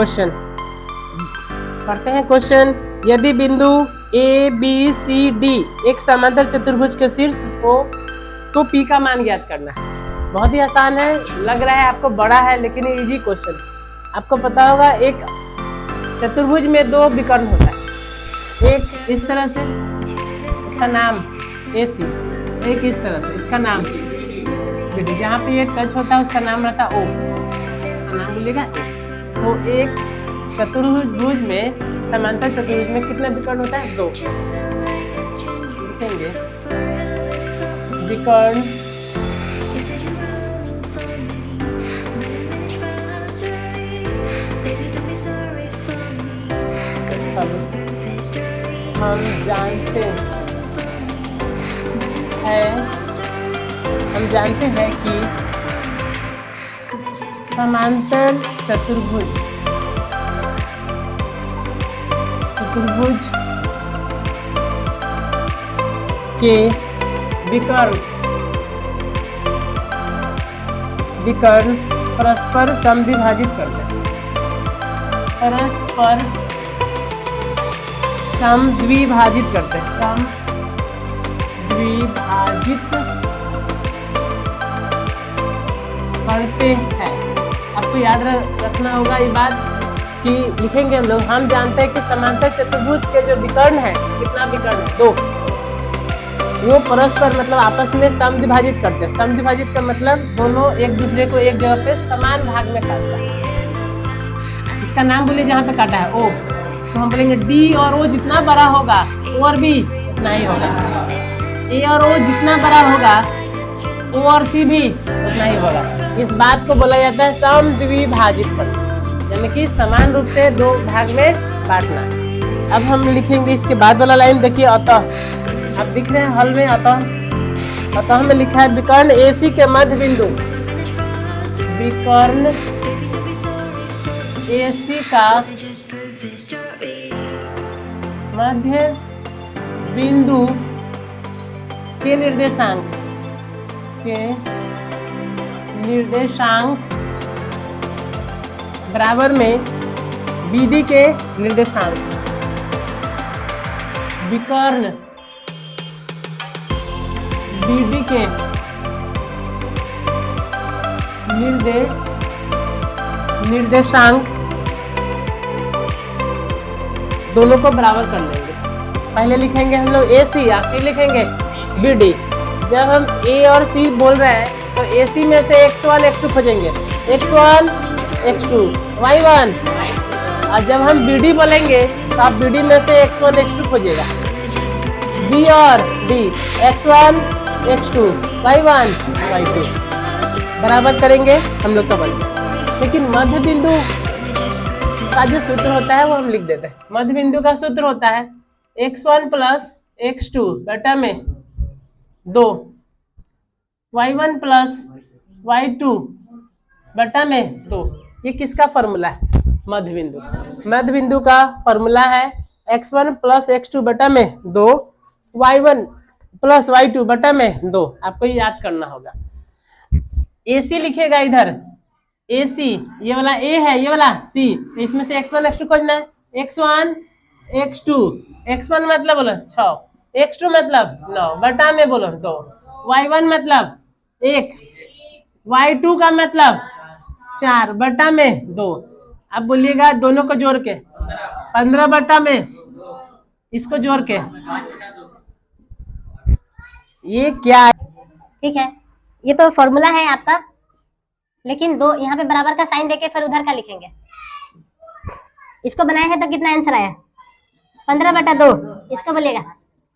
Question करते हैं। Question, यदि बिंदु ए बी सी डी एक समांतर चतुर्भुज के शीर्ष हो तो पी का मान ज्ञात करना है। बहुत ही आसान है, लग रहा है आपको बड़ा है लेकिन ये इजी क्वेश्चन। आपको पता होगा एक चतुर्भुज में दो विकर्ण होता है, एक इस तरह से इसका नाम ए सी, एक इस तरह से इसका नाम बी डी। जहाँ पे ये टच होता है उसका नाम रहता है ओ, उसका नाम बोलेगा ए। तो एक चतुर्भुज में, समांतर चतुर्भुज में कितने विकर्ण होता है? दो। लिखेंगे विकर्ण हम जानते हैं कि समांतर चतुर्भुज के विकर्ण परस्पर समद्विभाजित करते हैं। परस्पर समद्विभाजित करते हैं। समद्विभाजित करते हैं। आपको याद रखना होगा ये बात कि लिखेंगे हम लोग, हम जानते हैं कि समांतर चतुर्भुज के जो विकर्ण है, कितना विकर्ण है? दो। वो परस्पर मतलब आपस में समद्विभाजित करते हैं। समद्विभाजित का मतलब दोनों एक दूसरे को एक जगह पे समान भाग में काटता है। इसका नाम बोलिए जहाँ पे काटा है ओ, तो हम बोलेंगे डी और ओ जितना बड़ा होगा ओ और बी उतना ही होगा। ए और ओ जितना बड़ा होगा ओ और सी भी उतना ही होगा। इस बात को बोला जाता है समद्विभाजित करना, यानी कि समान रूप से दो भाग में बांटना। अब हम लिखेंगे इसके बाद वाला लाइन, देखिए अतः, आप दिख रहे हैं हल में अतः में लिखा है विकर्ण एसी के मध्य बिंदु, विकर्ण एसी का मध्य बिंदु के निर्देशांक बराबर में बीडी के निर्देशांक। विकर्ण बीडी के निर्देशांक दोनों को बराबर कर लेंगे। पहले लिखेंगे हम लोग ए सी, फिर लिखेंगे बी डी। जब हम ए और सी बोल रहे हैं तो ए सी में से x1 x2 खोजेंगे, x1 x2 y1। और जब हम बी डी बोलेंगे तो आप बी डी में से x1 x2 खोजिएगा। बी और D x1 x2 y1 y2 बराबर करेंगे हम लोग तो बन। लेकिन मध्य बिंदु का जो सूत्र होता है वो हम लिख देते हैं। मध्य बिंदु का सूत्र होता है x1 प्लस x2 बटा में 2, y1 प्लस y2 बटा में 2। ये किसका फॉर्मूला है? मध्य बिंदु। मध्य बिंदु का फॉर्मूला है x1 प्लस x2 बटा में 2, y1 प्लस y2 बटा में 2। आपको ये याद करना होगा। AC लिखेगा इधर, AC ये वाला A है, ये वाला C, इसमें से x1 x2 खोजना है। x1 x2, x1 मतलब बोलो 6, x2 मतलब 9 बटा में बोलो 2, y1 मतलब 1, y2 का मतलब 4 बटा में 2। अब बोलिएगा दोनों को जोड़ के 15 बटा में, इसको जोड़ के ये क्या है? ठीक है, ये तो फॉर्मूला है आपका, लेकिन दो यहाँ पे बराबर का साइन देके फिर उधर का लिखेंगे। इसको बनाए हैं तो कितना आंसर आया? 15/2। इसको बोलिएगा,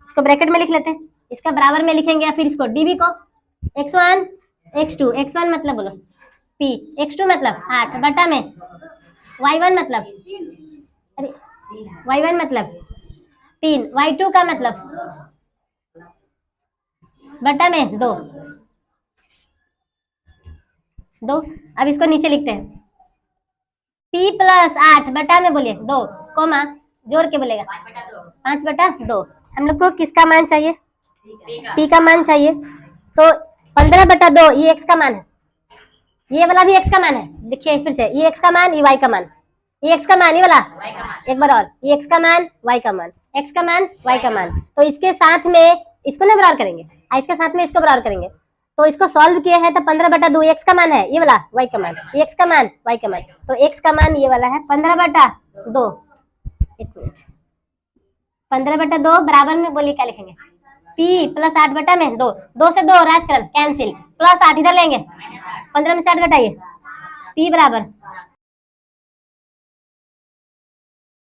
इसको ब्रैकेट में लिख लेते हैं, इसका बराबर में लिखेंगे, फिर इसको डीबी को x1 x2, x1 मतलब बोलो p, x2 मतलब 8 बटा में y1 मतलब, अरे y1 मतलब 3, y2 का मतलब बटा में 2। अब इसको नीचे लिखते हैं, p प्लस 8 बटा में बोलिए 2, कोमा जोड़ के बोलेगा 5/2। हम लोग को किसका मान चाहिए? p का मान चाहिए। तो 15/2 ये x का मान है, ये वाला भी x का मान है। देखिए फिर से, ये x का मान, ये y का मान, ये x का मान, ये वाला एक बार और, ये x का मान, y का मान, x का मान, y का मान। तो इसके साथ में इसको ना बराबर करेंगे, इसके साथ में इसको बराबर करेंगे। तो इसको सॉल्व किया है तो 15/2 x का मान है, ये वाला y का मान, ये x का मान, y का मान। तो x का मान ये वाला है 15/2। एक मिनट, 15/2 बराबर में बोलिए क्या लिखेंगे, p प्लस 8/2, 2 से 2 राजकरण कैंसिल, प्लस 8 इधर लेंगे, 15 में से 8 घटाइए, p बराबर